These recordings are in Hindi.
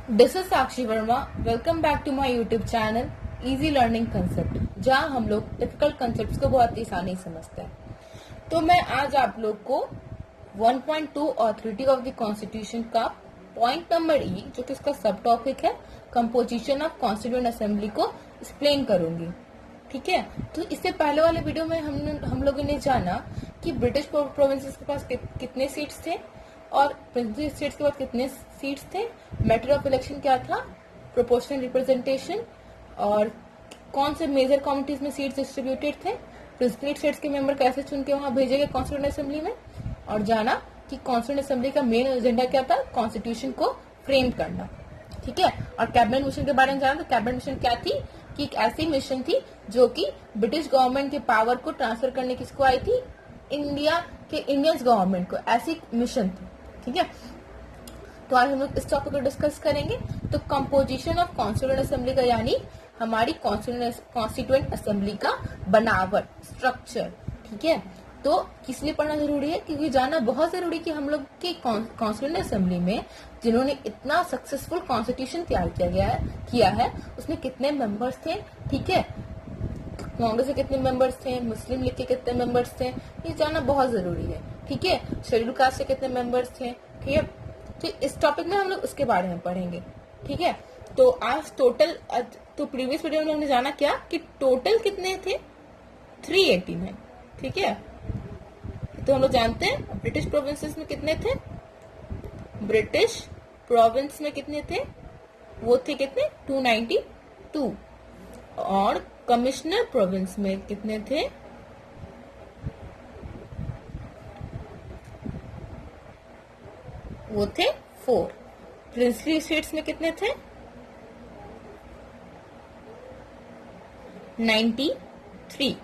This is Sakshi Verma. Welcome back to my YouTube channel easy learning concept, जहां हम लोग डिफिकल्ट कंसेप्ट्स को बहुत आसानी से समझते हैं। तो मैं आज आप लोग को 1.2 ऑथोरिटी ऑफ द कॉन्स्टिट्यूशन का पॉइंट नंबर ई, जो कि इसका सब टॉपिक है, कंपोजिशन ऑफ कॉन्स्टिट्यूएंट असेंबली को एक्सप्लेन करूंगी। ठीक है, तो इससे पहले वाले वीडियो में हम लोगों ने जाना कि ब्रिटिश प्रोविंसेस के पास कितने सीट्स थे और प्रिंसिपल स्टेट्स के पास कितने सीट्स थे, मेथड ऑफ इलेक्शन क्या था, प्रोपोर्शनल रिप्रेजेंटेशन, और कौन से मेजर कम्युनिटीज में सीट्स डिस्ट्रीब्यूटेड थे, प्रिंसिपल स्टेट्स के मेंबर कैसे चुन के वहां भेजे गए कॉन्स्टिट्यूएंट असेंबली में, और जाना कि कॉन्स्टिट्यूएंट असेंबली का मेन एजेंडा क्या था, कॉन्स्टिट्यूशन को फ्रेम करना। ठीक है, और कैबिनेट मिशन के बारे में जाना। तो कैबिनेट मिशन क्या थी कि एक ऐसी मिशन थी जो कि ब्रिटिश गवर्नमेंट के पावर को ट्रांसफर करने किसको आई थी, इंडिया के इंडियन गवर्नमेंट को, ऐसी मिशन थी। ठीक है, तो आज हम लोग इस टॉपिक को डिस्कस करेंगे। तो कंपोजिशन ऑफ कॉन्स्टिट्यूएंट असेंबली का यानी हमारी कॉन्स्टिट्यूएंट असेंबली का बनावट, स्ट्रक्चर। ठीक है, तो किस लिए पढ़ना जरूरी है, क्योंकि जानना बहुत जरूरी कि हम लोग की कॉन्स्टिट्यूएंट असेंबली में जिन्होंने इतना सक्सेसफुल कॉन्स्टिट्यूशन तैयार किया है उसमें कितने मेंबर्स थे। ठीक है, कांग्रेस के कितने मेंबर्स थे, मुस्लिम लीग के कितने मेंबर्स थे, ये जानना बहुत जरूरी है। ठीक है, शेड्यूल कास्ट के कितने मेंबर्स थे। ठीक है, तो इस टॉपिक में हम लोग उसके बारे में पढ़ेंगे। ठीक है, तो आज टोटल, तो प्रीवियस वीडियो में हमने जाना क्या कि टोटल कितने थे, 389। ठीक है, तो हम लोग जानते हैं ब्रिटिश प्रोविंसेस में कितने थे, ब्रिटिश प्रोविंस में कितने थे, वो थे कितने, 292, और कमिश्नर प्रोविंस में कितने थे, वो थे 4। प्रिंसली स्टेट्स में कितने थे, 93।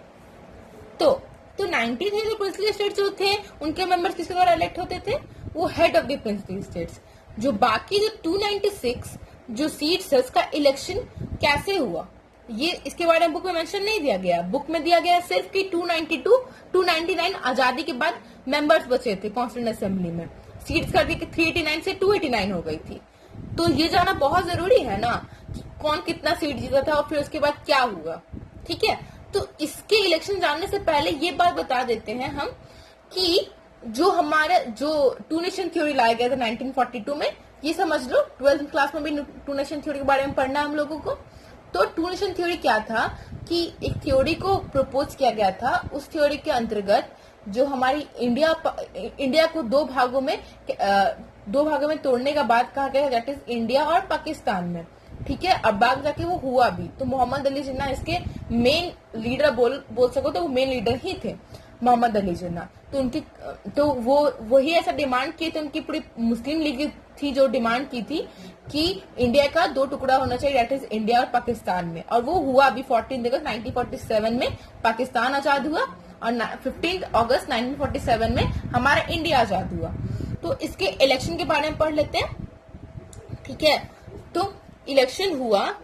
तो 93 जो प्रिंसली स्टेट्स जो थे उनके मेंबर्स किसके द्वारा इलेक्ट होते थे, वो head of the princely states. जो बाकी जो 296 जो सीट्स है उसका इलेक्शन कैसे हुआ, ये इसके बारे में बुक में मेंशन नहीं दिया गया। बुक में दिया गया सिर्फ कि 292, 299 आजादी के बाद मेंबर्स बचे थे कॉन्स्टिट्यूएंट असेंबली में, सीट्स कर दी कि 389 से 289 हो गई थी। तो ये जाना बहुत जरूरी है ना कि कौन कितना सीट जीता था और फिर उसके बाद क्या हुआ। ठीक है, तो इसके इलेक्शन जानने से पहले ये बात बता देते हैं हम कि जो हमारे जो टू नेशन थ्योरी लाया गया था 1942 में, ये समझ लो 12th क्लास में भी टू नेशन थ्योरी के बारे में पढ़ना है हम लोगों को। तो टू नेशन थ्योरी क्या था कि एक थ्योरी को प्रपोज किया गया था। उस थ्योरी के अंतर्गत जो हमारी इंडिया को दो भागों में तोड़ने का बात कहा गया, दैट इज इंडिया और पाकिस्तान में। ठीक है, अब बाग जाके वो हुआ भी। तो मोहम्मद अली जिन्ना इसके मेन लीडर बोल सको तो वो मेन लीडर ही थे, मोहम्मद अली जिन्ना। तो वो वही ऐसा डिमांड किए थे, उनकी पूरी मुस्लिम लीग थी जो डिमांड की थी कि इंडिया का दो टुकड़ा होना चाहिए, दैट इज इंडिया और पाकिस्तान में। और वो हुआ अभी 14 अगस्त 1947 में पाकिस्तान आजाद हुआ और 15 अगस्त 1947 में हमारा इंडिया आजाद हुआ। तो इसके इलेक्शन के बारे में पढ़ लेते हैं। ठीक है, तो इलेक्शन हुआ,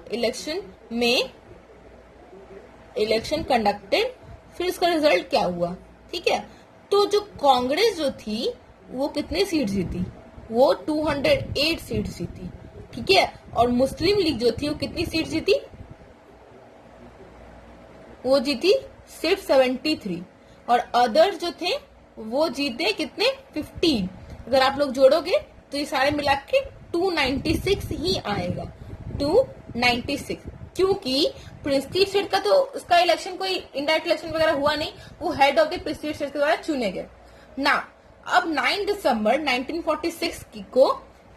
इलेक्शन कंडक्टेड, फिर इसका रिजल्ट क्या हुआ। ठीक है, तो जो कांग्रेस जो थी वो कितने सीट जीती, वो 208 सीट जीती। ठीक है, और मुस्लिम लीग जो थी वो कितनी सीट जीती, वो जीती सिर्फ 73, और अदर जो थे वो जीते कितने, 15। अगर आप लोग जोड़ोगे तो ये सारे मिला के 296 ही आएगा, 296। क्योंकि प्रिंसली स्टेट का तो उसका इलेक्शन कोई इनडायरेक्ट इलेक्शन वगैरह हुआ नहीं, वो head of the princely state के द्वारा चुने गए ना। अब 9 दिसंबर 1946 को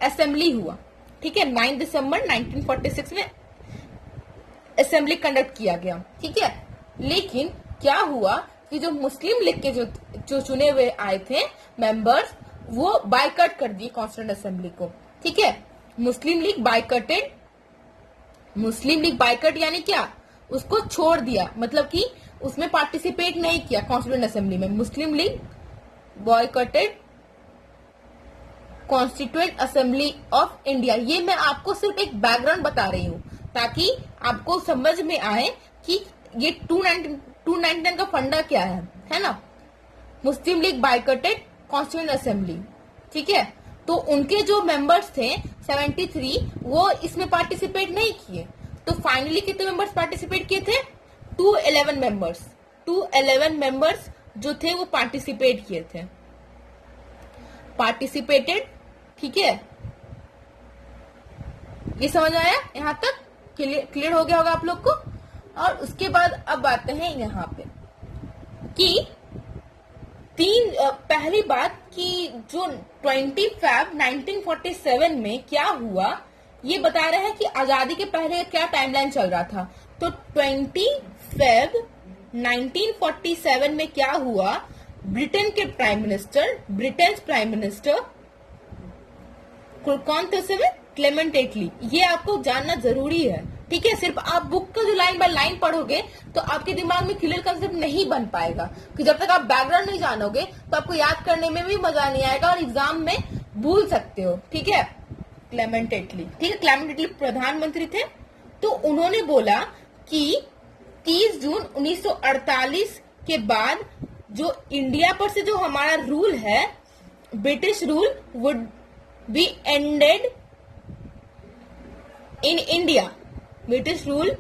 असेंबली हुआ। ठीक है, 9 दिसंबर 1946 में असेंबली कंडक्ट किया गया। ठीक है, लेकिन क्या हुआ कि जो मुस्लिम लीग के जो चुने हुए आए थे मेंबर्स, वो बायकट कर दिए कॉन्स्टिट्यूएंट असेंबली को। ठीक है, मुस्लिम लीग बायकट यानी क्या, उसको छोड़ दिया, मतलब कि उसमें पार्टिसिपेट नहीं किया कॉन्स्टिट्यूएंट असेंबली में। Muslim League boycotted constituent assembly of India. ये मैं आपको सिर्फ एक बैकग्राउंड बता रही हूँ ताकि आपको समझ में आए कि ये 299 का फंडा क्या है ना। मुस्लिम लीग बायकटेड कॉन्स्टिट्यूएंट असेंबली। ठीक है, तो उनके जो मेंबर्स थे 73 वो इसमें पार्टिसिपेट नहीं किए। तो फाइनली कितने मेंबर्स पार्टिसिपेट किए थे? 211 मेंबर्स। 211 मेंबर्स जो थे वो पार्टिसिपेट किए थे, पार्टिसिपेटेड। ठीक है, ये समझ आया यहां तक? क्लियर हो गया होगा आप लोग को। और उसके बाद अब आते हैं यहाँ पे कि पहली बात कि जो 20 फैब 1947 में क्या हुआ, ये बता रहे हैं कि आजादी के पहले क्या टाइमलाइन चल रहा था। तो 20 फैब 1947 में क्या हुआ, ब्रिटेन के prime minister, Britain prime minister कौन थे उस समय? क्लेमेंट एटली। ये आपको जानना जरूरी है, ठीक है? सिर्फ आप बुक का जो लाइन बाय लाइन पढ़ोगे तो आपके दिमाग में क्लियर कंसेप्ट नहीं बन पाएगा, कि जब तक आप बैकग्राउंड नहीं जानोगे तो आपको याद करने में भी मजा नहीं आएगा और एग्जाम में भूल सकते हो। ठीक है, क्लेमेंट एटली, ठीक है, क्लेमेंट एटली प्रधानमंत्री थे। तो उन्होंने बोला कि 30 जून 1948 के बाद जो इंडिया पर से जो हमारा रूल है, British rule would be ended in India. British rule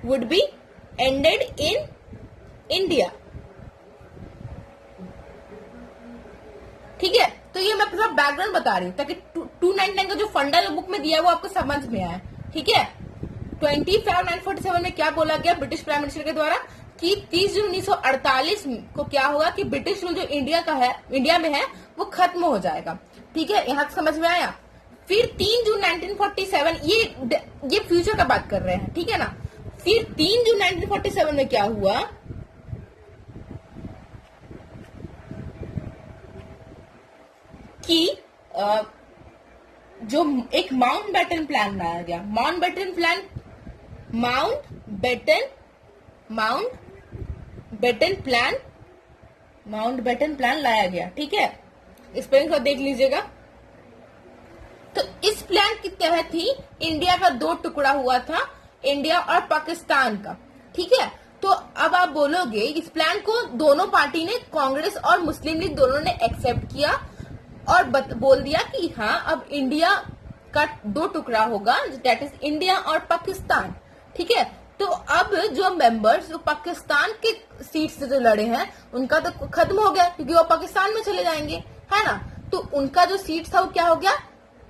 would be ended in India. ठीक है, तो ये मैं पूरा बैकग्राउंड बता रही हूँ ताकि 299 का जो फंडा बुक में दिया है वो आपको समझ में आए। ठीक है, 20 फरवरी 1947 में क्या बोला गया ब्रिटिश प्राइम मिनिस्टर के द्वारा कि 30 जून 1948 को क्या होगा कि ब्रिटिश रूल जो इंडिया में है वो खत्म हो जाएगा। ठीक है, यहां तक समझ में आया? फिर 3 जून 1947, ये फ्यूचर का बात कर रहे हैं, ठीक है ना? फिर 3 जून 1947 में क्या हुआ कि जो एक माउंटबेटन प्लान लाया गया। माउंटबेटन प्लान लाया गया। ठीक है, स्पेलिंग को देख लीजिएगा। तो इस प्लान के तहत ही इंडिया का 2 टुकड़ा हुआ था, इंडिया और पाकिस्तान का। ठीक है, तो अब आप बोलोगे इस प्लान को दोनों पार्टी ने, कांग्रेस और मुस्लिम लीग दोनों ने एक्सेप्ट किया और बोल दिया कि हाँ अब इंडिया का 2 टुकड़ा होगा, दैट इज इंडिया और पाकिस्तान। ठीक है, तो अब जो मेंबर्स जो पाकिस्तान के सीट से जो लड़े हैं उनका तो खत्म हो गया क्योंकि वो पाकिस्तान में चले जाएंगे, है ना? तो उनका जो सीट था वो क्या हो गया?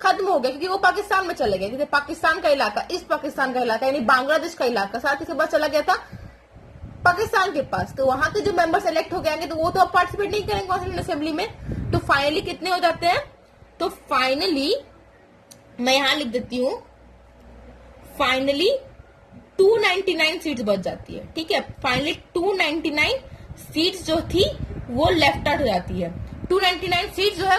खत्म हो गया क्योंकि वो पाकिस्तान में चले गए। जैसे पाकिस्तान का इलाका, ईस्ट पाकिस्तान का इलाका यानी बांग्लादेश का इलाका साथ ही बाद चला गया था पाकिस्तान के पास। तो वहां के जो मेंबर सेलेक्ट हो गए तो वो तो अब पार्टिसिपेट नहीं करेंगे कॉन्स्टिट्यूएंट असेंबली में। तो फाइनली कितने हो जाते हैं? तो फाइनली मैं यहां लिख देती हूं, फाइनली 299 सीट्स बच जाती है। ठीक है, फाइनली 299 सीट्स जो थी वो लेफ्ट आउट हो जाती है। 299 सीट जो है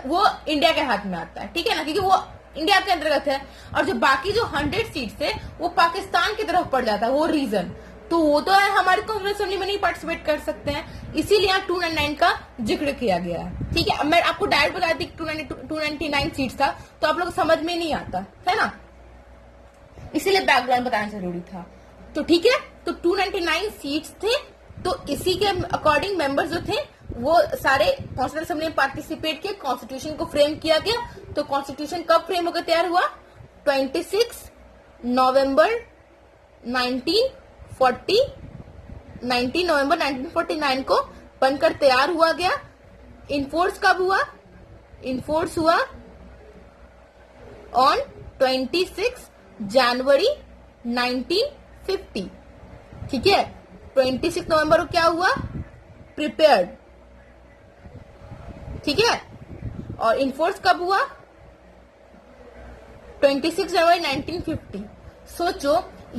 वो इंडिया के हाथ में आता है। ठीक है ना, क्योंकि वो इंडिया के अंतर्गत है। और जो बाकी जो 100 सीट थे वो पाकिस्तान की तरफ पड़ जाता है, वो रीजन। तो वो तो है हमारे कांग्रेस असेंबली में नहीं पार्टिसिपेट कर सकते हैं, इसीलिए यहाँ 299 का जिक्र किया गया है। ठीक है, अब मैं आपको डायरेक्ट बता दी 299 सीट था तो आप लोग समझ में नहीं आता है ना, इसीलिए बैकग्राउंड बताना जरूरी था। तो ठीक है, तो 299 सीट्स थे। तो इसी के अकॉर्डिंग मेंबर्स जो थे वो सारे कॉन्स्टिट्यूशन असेंबली में पार्टिसिपेट किए, कॉन्स्टिट्यूशन को फ्रेम किया गया। तो कॉन्स्टिट्यूशन कब फ्रेम होकर तैयार हुआ? 26 नवंबर 1949 को बनकर तैयार हुआ गया। इनफोर्स कब हुआ? इनफोर्स हुआ ऑन 26 जनवरी 1950। ठीक है, 26 नवंबर को क्या हुआ? प्रिपेयर्ड। ठीक है, और इनफोर्स कब हुआ? 26 जनवरी 1950। सोचो,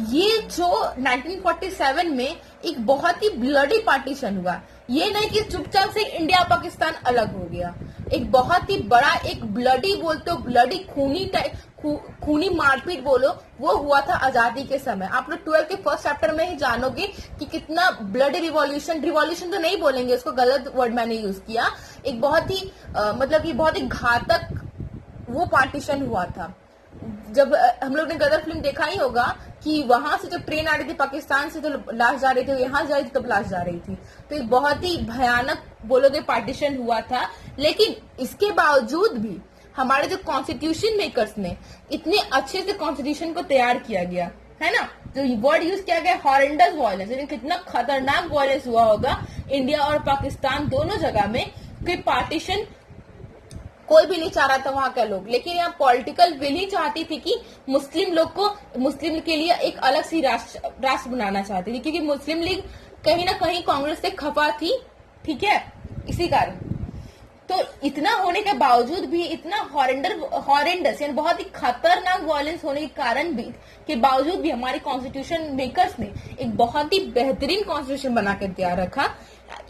ये जो 1947 में एक बहुत ही ब्लडी पार्टीशन हुआ, ये नहीं कि चुपचाप से इंडिया पाकिस्तान अलग हो गया। एक बहुत ही बड़ा, एक ब्लडी बोलते हो, ब्लडी खूनी मारपीट बोलो, वो हुआ था आजादी के समय। आप लोग 12 के फर्स्ट चैप्टर में ही जानोगे कि कितना ब्लडी रिवॉल्यूशन तो नहीं बोलेंगे, उसको गलत वर्ड मैंने यूज किया। एक बहुत ही मतलब कि बहुत ही घातक वो पार्टीशन हुआ था। जब हम लोग ने गदर फिल्म देखा ही होगा कि वहां से जब ट्रेन आ रही थी पाकिस्तान से, तो लाश जा रही थी, यहाँ जा रही थी तब लाश जा रही थी। तो एक बहुत ही भयानक बोलोगे पार्टीशन हुआ था। लेकिन इसके बावजूद भी हमारे जो कॉन्स्टिट्यूशन मेकर्स ने इतने अच्छे से कॉन्स्टिट्यूशन को तैयार किया गया है ना, जो वर्ड यूज किया गया हॉरेंडस वायलेंस, यानी कितना खतरनाक वायलेंस हुआ होगा इंडिया और पाकिस्तान दोनों जगह में, कि पार्टीशन कोई भी नहीं चाह रहा था वहां के लोग, लेकिन यहाँ पॉलिटिकल विल ही चाहती थी कि मुस्लिम लोग को, मुस्लिम के लिए एक अलग सी राष्ट्र बनाना चाहती थी, क्योंकि मुस्लिम लीग कहीं ना कहीं कांग्रेस से खफा थी, ठीक है, इसी कारण। तो इतना होने के बावजूद भी, इतना हॉरेंडस यानी बहुत ही खतरनाक वायलेंस होने के कारण भी, के बावजूद भी हमारे कॉन्स्टिट्यूशन मेकर्स ने एक बहुत ही बेहतरीन कॉन्स्टिट्यूशन बना के तैयार रखा।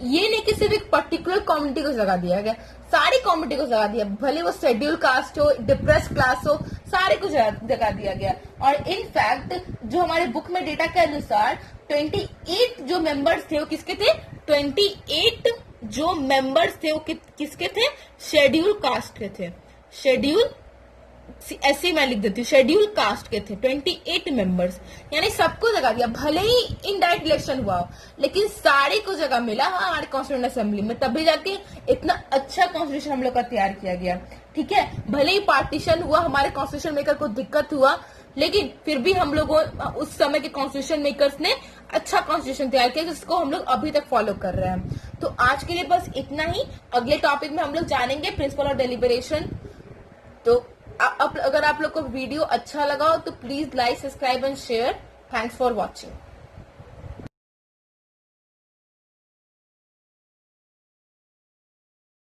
ये नहीं कि सिर्फ एक पर्टिकुलर कम्युनिटी को जगह दिया गया, सारी कम्युनिटी को जगह दिया, भले वो शेड्यूल कास्ट हो, डिप्रेस क्लास हो, सारे को जगह दिया गया। और इनफैक्ट जो हमारे बुक में डेटा के अनुसार 28 जो मेंबर्स थे वो किसके थे, 28 जो मेंबर्स थे वो किसके थे, शेड्यूल कास्ट के थे, शेड्यूल, ऐसे मैं लिख देती हूँ, शेड्यूल कास्ट के थे 28 मेंबर्स, यानी सबको जगह दिया। भले ही इनडायरेक्ट इलेक्शन हुआ हो, लेकिन सारे को जगह मिला हमारे कॉन्स्टिट्यूशन असेंबली में, तभी जाके इतना अच्छा कॉन्स्टिट्यूशन हम लोग का तैयार किया गया, ठीक है। भले ही पार्टीशन हुआ, हमारे कॉन्स्टिट्यूशन मेकर को दिक्कत हुआ, लेकिन फिर भी हम लोगों, उस समय के कॉन्स्टिट्यूशन मेकर्स ने अच्छा कॉन्स्टिट्यूशन तैयार किया, जिसको हम लोग अभी तक फॉलो कर रहे हैं। तो आज के लिए बस इतना ही। अगले टॉपिक में हम लोग जानेंगे प्रिंसिपल ऑफ डेलिबरेशन। तो अगर आप लोग को वीडियो अच्छा लगा हो तो please like, subscribe and share. Thanks for watching.